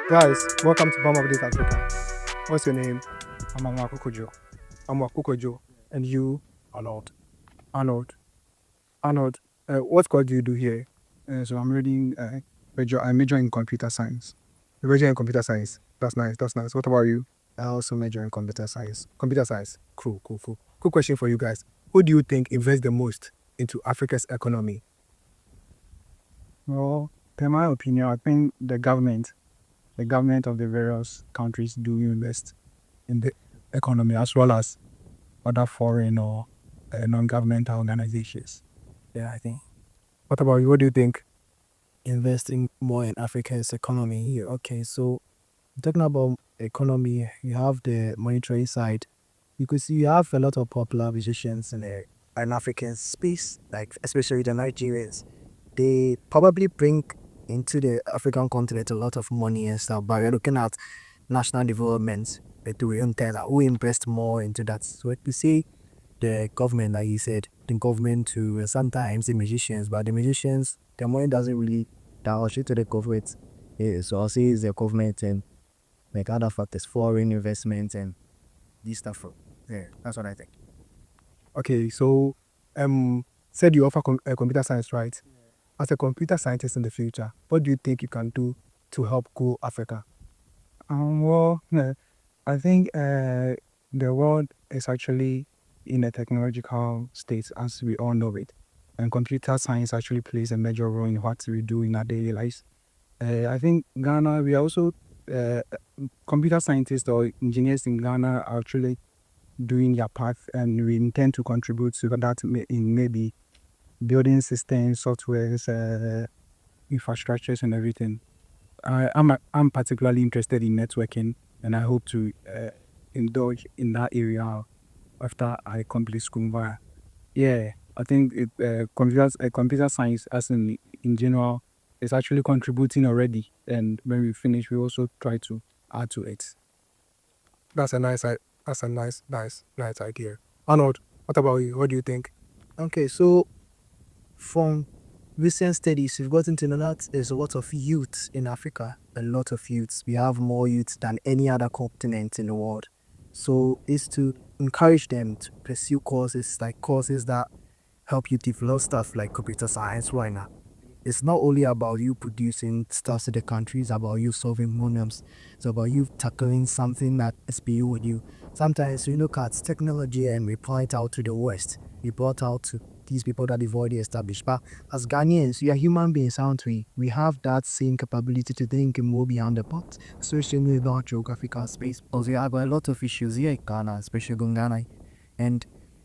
Guys, welcome to BamAfrica. What's your name? I'm Amakukujo. I'm Wakukojo. And you? Arnold. Arnold. Arnold, what course do you do here? So I'm reading I major in computer science. You major in computer science. That's nice. That's nice. What about you? I also major in computer science. Computer science. Cool. Quick question for you guys. Who do you think invests the most into Africa's economy? Well, in my opinion, I think the government of the various countries do invest in the economy as well as other foreign or non-governmental organizations. Yeah, I think. What about you? What do you think? Investing more in Africa's economy here. Okay, so talking about economy, you have the monetary side. You could see you have a lot of popular musicians in the an African space, like especially the Nigerians. They probably bring into the African continent a lot of money and stuff, but we're looking at national development, but we don't tell who invest more into that. So if you say the government, like you said, the government to sometimes the musicians, but the musicians, their money doesn't really down straight to the government. Yeah, so I'll say it's the government and like other factors, foreign investment and this stuff. Yeah, that's what I think. Okay, so said you offer computer science, right? As a computer scientist in the future, what do you think you can do to help grow Africa? Well, I think the world is actually in a technological state as we all know it, and computer science actually plays a major role in what we do in our daily lives. I think Ghana, we are also computer scientists or engineers in Ghana are actually doing their part, and we intend to contribute to that in maybe building systems, softwares, infrastructures, and everything. I'm particularly interested in networking, and I hope to indulge in that area after I complete school. Yeah, I think computer science, as in general, is actually contributing already. And when we finish, we also try to add to it. That's a nice idea. Arnold, what about you? What do you think? Okay, so from recent studies, we've gotten to know that there's a lot of youth in Africa, a lot of youths. We have more youths than any other continent in the world. So it's to encourage them to pursue courses that help you develop stuff like computer science. Why not? It's not only about you producing stuff to the country, it's about you solving problems. It's about you tackling something that is beyond you. Sometimes we look at technology and we point out to the West. We brought out to these people that they've already established. But as Ghanaians, we are human beings, aren't we? We have that same capability to think and move beyond the box, especially in our geographical space. Because we have a lot of issues here in Ghana, especially in Ghana. And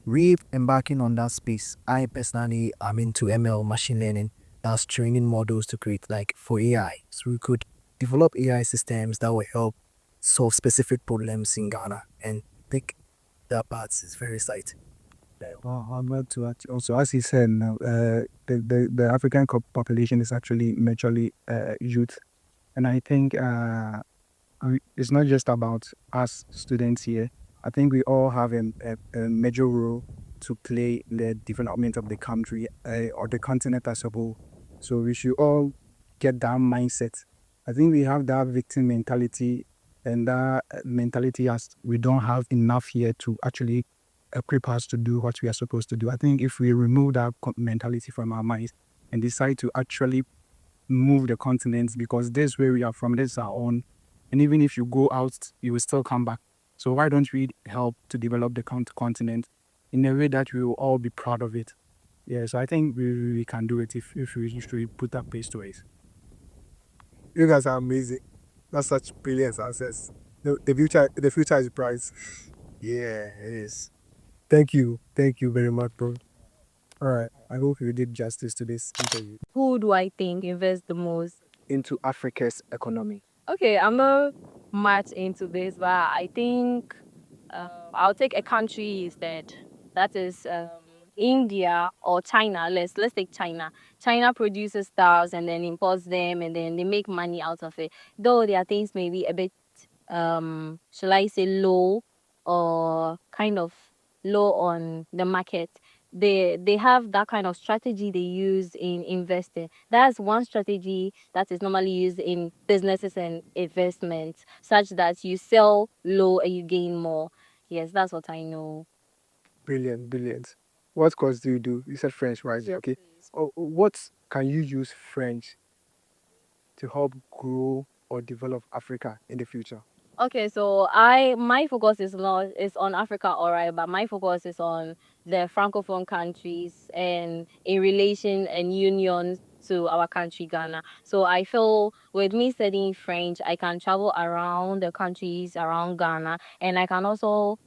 we embarking on that space. I personally am into ML, machine learning. That's training models to create like for AI. So we could develop AI systems that will help solve specific problems in Ghana. And I think that part is very exciting. I'm glad to add also, as he said, now, the African population is actually majorly youth. And I think it's not just about us students here. I think we all have a major role to play in the development of the country or the continent as a whole. So we should all get that mindset. I think we have that victim mentality, and that mentality as we don't have enough here to actually equip us to do what we are supposed to do. I think if we remove that mentality from our minds and decide to actually move the continents, because this is where we are from, this is our own, and even if you go out, you will still come back. So why don't we help to develop the continent in a way that we will all be proud of it? Yeah, so I think we can do it if we put that pace to it. You guys are amazing. That's such brilliant success. The future is bright. Yeah, it is. Thank you very much, bro. All right, I hope you did justice to this interview. Who do I think invests the most? Into Africa's economy. Okay, I'm not much into this, but I think I'll take a country instead. That is India or China. Let's take China. China produces stuff and then imports them, and then they make money out of it. Though their things may be a bit, shall I say, low or kind of low on the market. they have that kind of strategy they use in investing. That's one strategy that is normally used in businesses and investments, such that you sell low and you gain more. Yes, that's what I know. Brilliant, brilliant. What course do you do? You said French, right? Yeah, okay. What can you use French to help grow or develop Africa in the future? Okay, so my focus is on Africa, alright, but my focus is on the francophone countries and in relation and union to our country Ghana. So I feel with me studying French, I can travel around the countries around Ghana, and I can also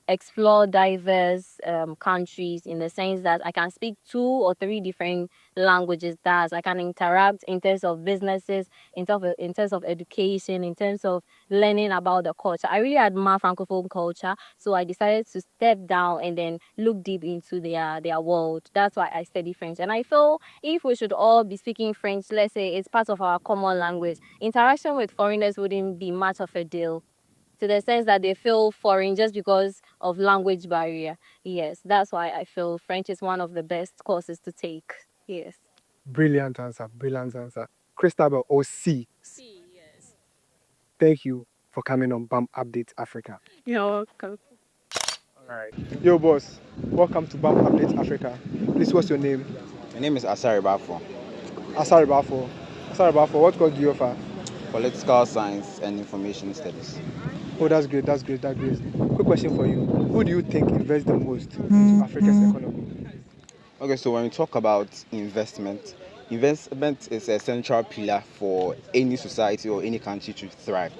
explore diverse countries, in the sense that I can speak 2 or 3 different languages. That I can interact in terms of businesses, in terms of education, in terms of learning about the culture. I really admire francophone culture, so I decided to step down and then look deep into their world. That's why I study French, and I feel if we should all be speaking French, let's say it's part of our common language, interaction with foreigners wouldn't be much of a deal, to the sense that they feel foreign just because of language barrier. Yes, that's why I feel French is one of the best courses to take. Yes. Brilliant answer, brilliant answer. Christabel or C, Yes. thank you for coming on BAM Update Africa. You're welcome. All right. Yo, boss, welcome to BAM Update Africa. Please, what's your name? My name is Asari Bafo, Asari Bafo. Asari Bafo, what course do you offer? Political Science and Information Studies. Oh, that's great, that's great, that's great. Quick question for you. Who do you think invests the most into Africa's economy? Okay, so when we talk about investment, investment is a central pillar for any society or any country to thrive.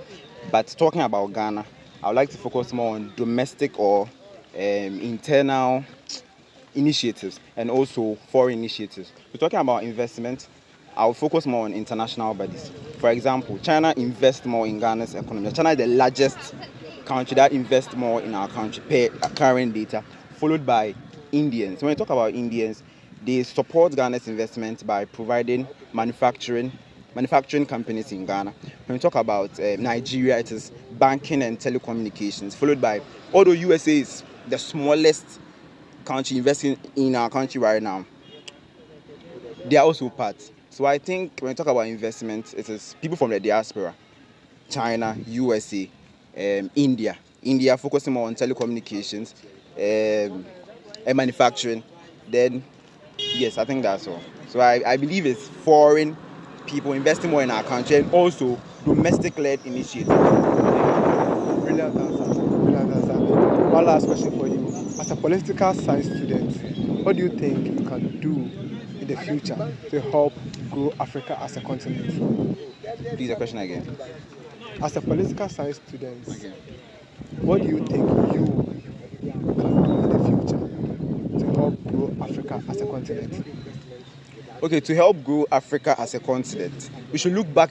But talking about Ghana, I would like to focus more on domestic or internal initiatives and also foreign initiatives. We're talking about investment. I'll focus more on international bodies. For example, China invests more in Ghana's economy. China is the largest country that invests more in our country per current data, followed by Indians. When we talk about Indians, they support Ghana's investment by providing manufacturing companies in Ghana. When we talk about Nigeria, it is banking and telecommunications, followed by, although USA is the smallest country investing in our country right now, they are also part. So I think when we talk about investment, it is people from the diaspora, China, USA, India. India focusing more on telecommunications and manufacturing. Then, yes, I think that's all. So I believe it's foreign people investing more in our country and also domestic-led initiatives. Brilliant answer, brilliant answer. One last question for you. As a political science student, what do you think you can do in the future to help grow Africa as a continent? Please, a question again. As a political science student, what do you think you can do in the future to help grow Africa as a continent? Okay, to help grow Africa as a continent, we should look back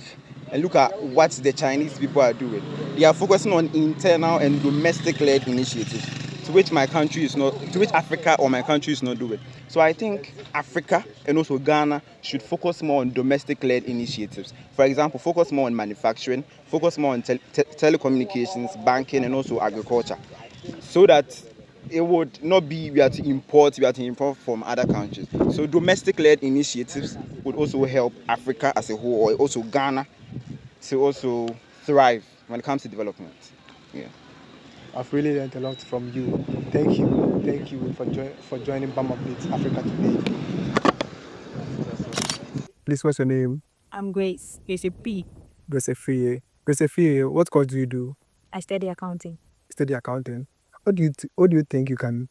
and look at what the Chinese people are doing. They are focusing on internal and domestic-led initiatives, to which Africa or my country is not doing. So I think Africa and also Ghana should focus more on domestic-led initiatives. For example, focus more on manufacturing, focus more on telecommunications, banking, and also agriculture, so that it would not be we have to import from other countries. So domestic-led initiatives would also help Africa as a whole, or also Ghana, to also thrive when it comes to development. Yeah. I've really learned a lot from you. Thank you for joining BAM Updates Africa today. Please, what's your name? I'm Grace. Grace P. Grace Fie, what course do you do? I study accounting. Study accounting. What do you think you can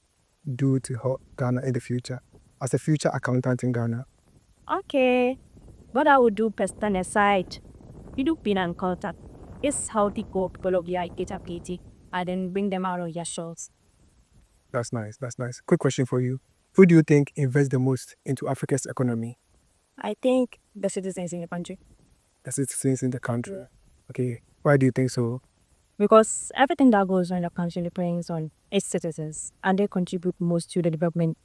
do to help Ghana in the future as a future accountant in Ghana? Okay. What I would do personal aside, you do pin and contact. It's how to go people of your IT and then bring them out of your shorts. That's nice. That's nice. Quick question for you. Who do you think invests the most into Africa's economy? I think the citizens in the country. The citizens in the country. Yeah. Okay. Why do you think so? Because everything that goes on in the country depends on its citizens, and they contribute most to the development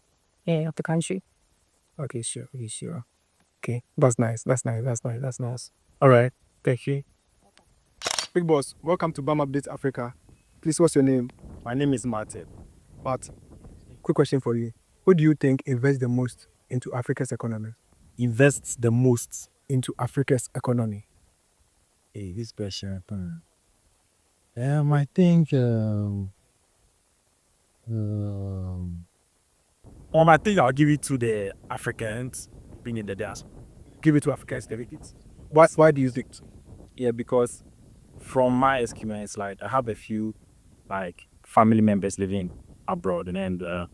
of the country. Okay, sure. Okay, that's nice. All right, thank you. Big boss, welcome to BAM Update Africa. Please, what's your name? My name is Martin. But, quick question for you. Who do you think invests the most into Africa's economy? Invests the most. Into Africa's economy. Hey, this question. I think. I think I'll give it to the Africans being in the diaspora. Give it to Africans. Why do you think so? Yeah, because from my experience, like I have a few like family members living abroad, and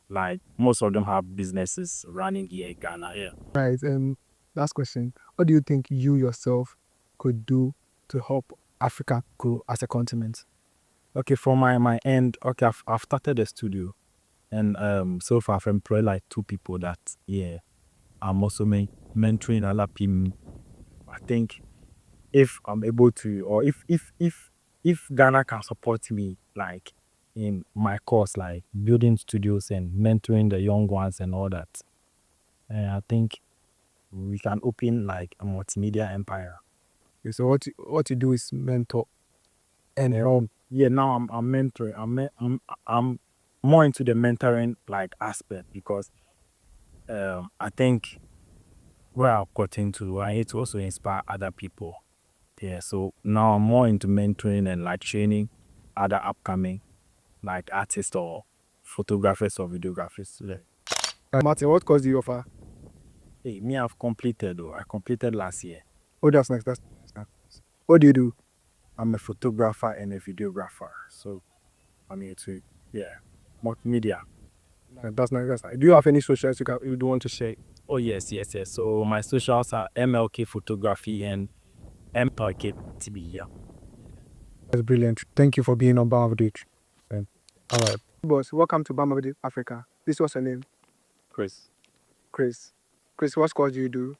like most of them have businesses running here in Ghana. Yeah. Right. Last question. What do you think you yourself could do to help Africa grow as a continent? Okay, from my end, okay, I've started a studio, and so far I've employed like 2 people that I'm also mentoring other people. I think if I'm able to, or if Ghana can support me like in my course, like building studios and mentoring the young ones and all that, I think we can open like a multimedia empire. Okay, so what you do is mentor and help. Yeah, now I'm mentoring. I'm more into the mentoring like aspect because I think where I've gotten to, I need to also inspire other people. Yeah, so now I'm more into mentoring and like training other upcoming like artists or photographers or videographers. Yeah. Martin, what course do you offer? Hey, me, I've completed though. I completed last year. Oh, that's nice. That's nice. What do you do? I'm a photographer and a videographer. So I'm here to, multimedia. That's nice. That's nice. Do you have any socials you do want to share? Oh, yes. So my socials are MLK Photography and MLK TV. Yeah. That's brilliant. Thank you for being on Bam Street. All right. Boss, welcome to BamAfrica. This was your name? Chris. Chris, what course do you do?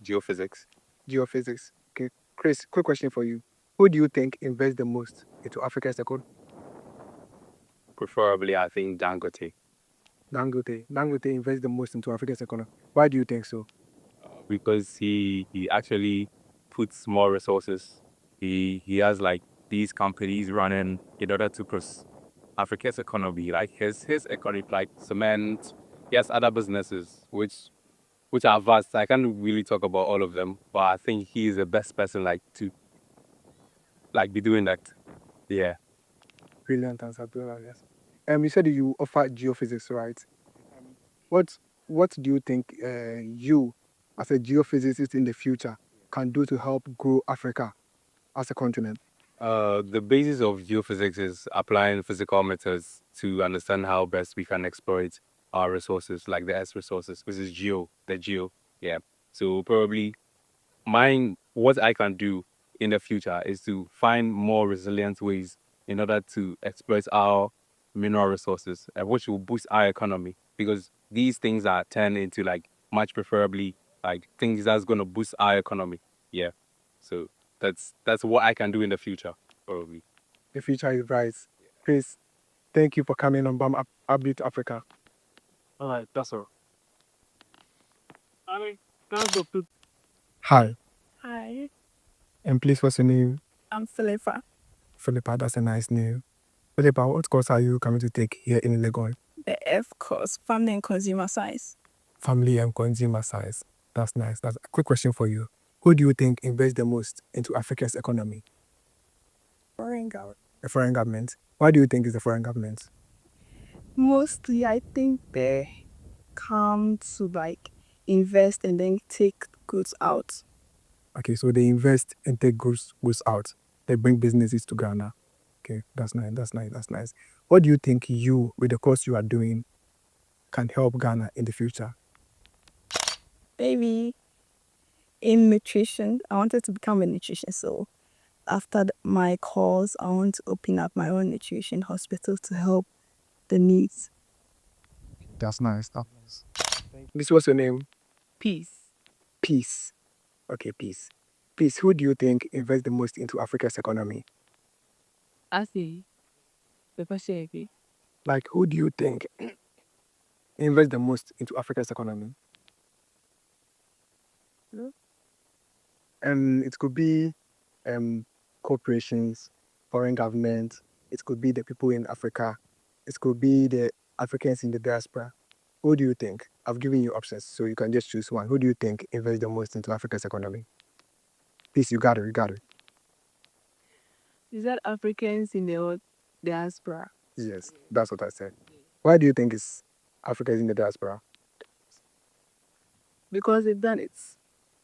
Geophysics. Geophysics. Okay. Chris, quick question for you. Who do you think invests the most into Africa's economy? Preferably, I think Dangote. Dangote invests the most into Africa's economy. Why do you think so? Because he actually puts more resources. He has like these companies running in order to push Africa's economy. Like his economy, like cement. He has other businesses which are vast. I can't really talk about all of them, but I think he is the best person like to like be doing that. Yeah. Brilliant answer. Brilliant. Yes. You said you offer geophysics, right? What do you think you, as a geophysicist in the future, can do to help grow Africa as a continent? The basis of geophysics is applying physical methods to understand how best we can exploit our resources, like the earth's resources, which is the geo. Yeah. So probably what I can do in the future is to find more resilient ways in order to exploit our mineral resources, which will boost our economy, because these things are turned into like much preferably like things that's going to boost our economy. Yeah. So that's what I can do in the future, probably. The future is bright. Chris, thank you for coming on Bam Update Africa. All right, that's all. Thanks, Doctor. Hi, Hi, and please, what's your name? I'm Philippa. Philippa, that's a nice name. Philippa, what course are you coming to take here in Legon? The F course, Family and Consumer Science. Family and consumer science. That's nice. That's a quick question for you. Who do you think invests the most into Africa's economy? Foreign government. The foreign government. Why do you think it's the foreign government? Mostly, I think they come to like invest and then take goods out. Okay, so they invest and take goods out. They bring businesses to Ghana. Okay, that's nice. What do you think you, with the course you are doing, can help Ghana in the future? Maybe in nutrition, I wanted to become a nutrition. So after my course, I want to open up my own nutrition hospital to help the needs. That's nice. This was your name? Peace. Peace. Okay, Peace. Peace, who do you think invests the most into Africa's economy? I see. Pepper shake. Like, who do you think invests the most into Africa's economy? And it could be corporations, foreign government. It could be the people in Africa. It could be the Africans in the diaspora, who do you think? I've given you options, so you can just choose one. Who do you think invests the most into Africa's economy? Please, you got it, you got it. Is that Africans in the diaspora? Yes, that's what I said. Why do you think it's Africans in the diaspora? Because they've done it.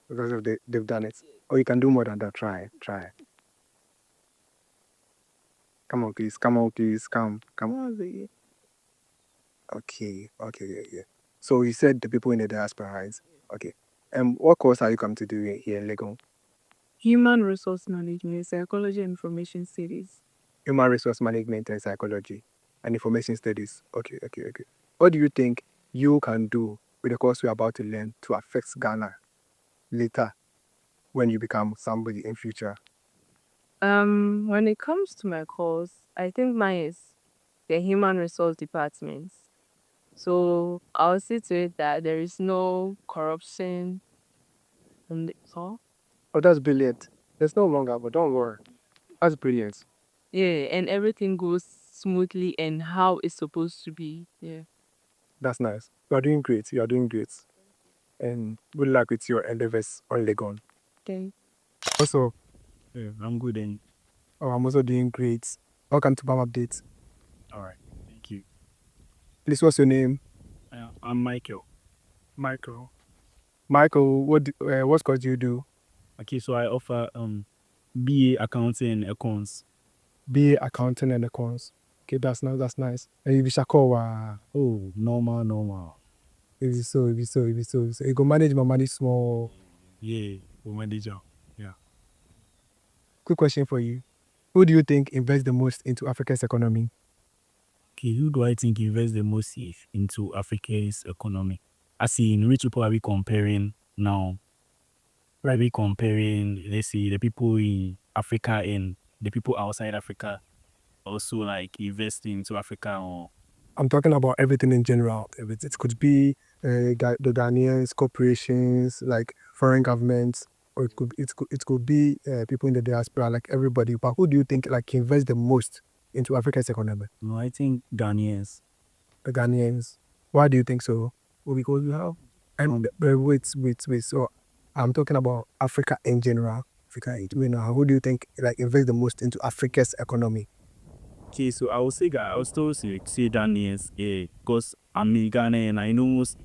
Because they've done it. Or you can do more than that. Try. Come on, please. Come. Okay, yeah. So you said the people in the diaspora, right? Okay. What course are you coming to do here in Legon? Human resource management, psychology, and information studies. Human resource management and psychology and information studies. Okay. What do you think you can do with the course we're about to learn to affect Ghana later when you become somebody in future? When it comes to my course, I think mine is the human resource department. So I'll see to it that there is no corruption and so. Oh, that's brilliant. There's no longer, but don't worry. That's brilliant. Yeah, and everything goes smoothly and how it's supposed to be. Yeah. That's nice. You are doing great. And good luck with your endeavors on Legon. Okay. Also, Yeah, I'm good and I'm also doing great. Welcome to BAM Updates. all right. Thank you. Please, what's your name? I'm Michael. Michael, what course do you do? Okay, so I offer BA accounting and accounts. BA accounting and accounts. Okay, that's nice. And you be Shakowa. Oh, normal. If you so. You go manage my money small. Yeah, we manager. Quick question for you. Who do you think invests the most into Africa's economy? Okay, who do I think invests the most into Africa's economy? As in, which people are we comparing now? Are we comparing, let's say, the people in Africa and the people outside Africa also like investing into Africa or? I'm talking about everything in general. It could be the Ghanaians, corporations, like foreign governments, or it could be people in the diaspora, like everybody. But who do you think like invests the most into Africa's economy? No, I think Ghanaians. The Ghanaians. Why do you think so? Well, because we have Wait. So I'm talking about Africa in general. Who do you think like invests the most into Africa's economy? okay, so I will still say Ghanaians, yeah, because I'm in Ghana and I know most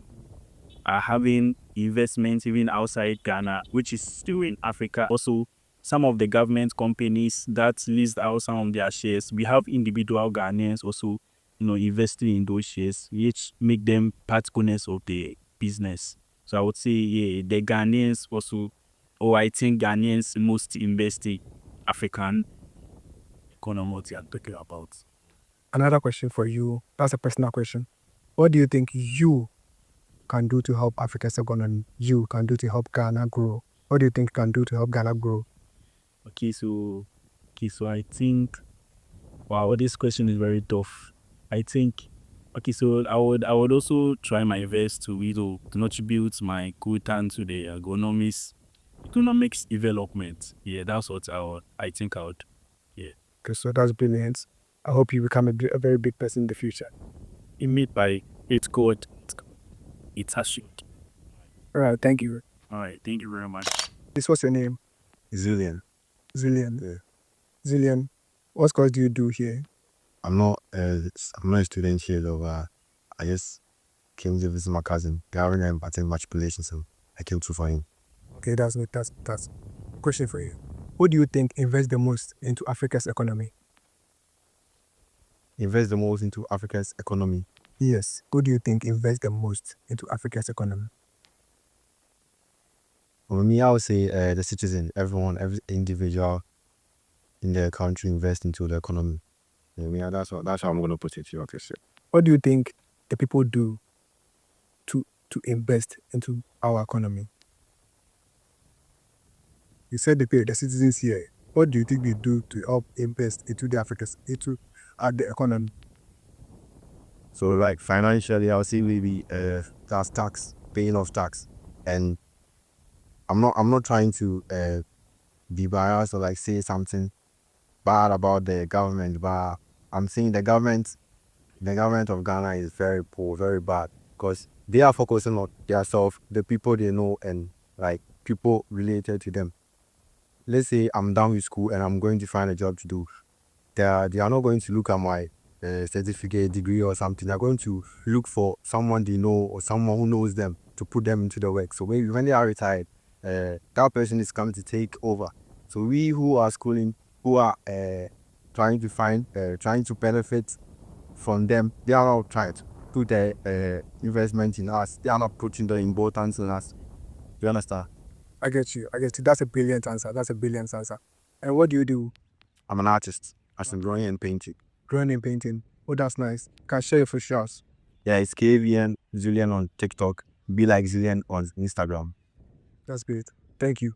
are having investments even outside Ghana, which is still in Africa. Also, some of the government companies that list out some of their shares, we have individual Ghanaians also, investing in those shares, which make them part owners of the business. So I would say, yeah, the Ghanaians also, or I think Ghanaians most invest in African economy, what you are talking about. Another question for you. That's a personal question. What do you think you can do to help Africa's economy? You can do to help Ghana grow? What do you think you can do to help Ghana grow? Okay, so I think, wow, this question is very tough. I think, okay, so I would also try my best to contribute my quota to the economics development. Yeah, that's what I think I would. Yeah. Okay, so that's brilliant. I hope you become a very big person in the future. Made by it's called Itashi. All right, thank you. All right, thank you very much. This was your name? Zillion. Zillion. Yeah. Zillion, what course do you do here? I'm not a student here though. I just came to visit my cousin. Gavin and attend match relations, so I came to for him. Okay, that's good. That's question for you. Who do you think invests the most into Africa's economy? Invest the most into Africa's economy. Yes. Who do you think invests the most into Africa's economy? For me, I would say the citizen, every individual in the country invest into the economy. Yeah, that's how I'm gonna put it to you. Okay, sure. What do you think the people do to invest into our economy? You said the citizens here. What do you think they do to help invest into the the economy? So like financially, I would say maybe that's tax, paying off tax, and I'm not trying to be biased or like say something bad about the government, but I'm saying the government the government of Ghana is very poor, very bad, because they are focusing on themselves, the people they know, and like people related to them. Let's say I'm done with school and I'm going to find a job to do. They are not going to look at my certificate, degree, or something. They're going to look for someone they know or someone who knows them to put them into the work. So maybe when they are retired, that person is coming to take over. So we who are schooling, who are trying to benefit from them, they are not trying to put their investment in us. They are not putting the importance in us. You understand? I get you. That's a brilliant answer. And what do you do? I'm an artist. As in drawing and painting. Drawing and painting. Oh, that's nice. Can I share your first shots? Yeah, it's KVN Zillion on TikTok. Be like Zillion on Instagram. That's great. Thank you.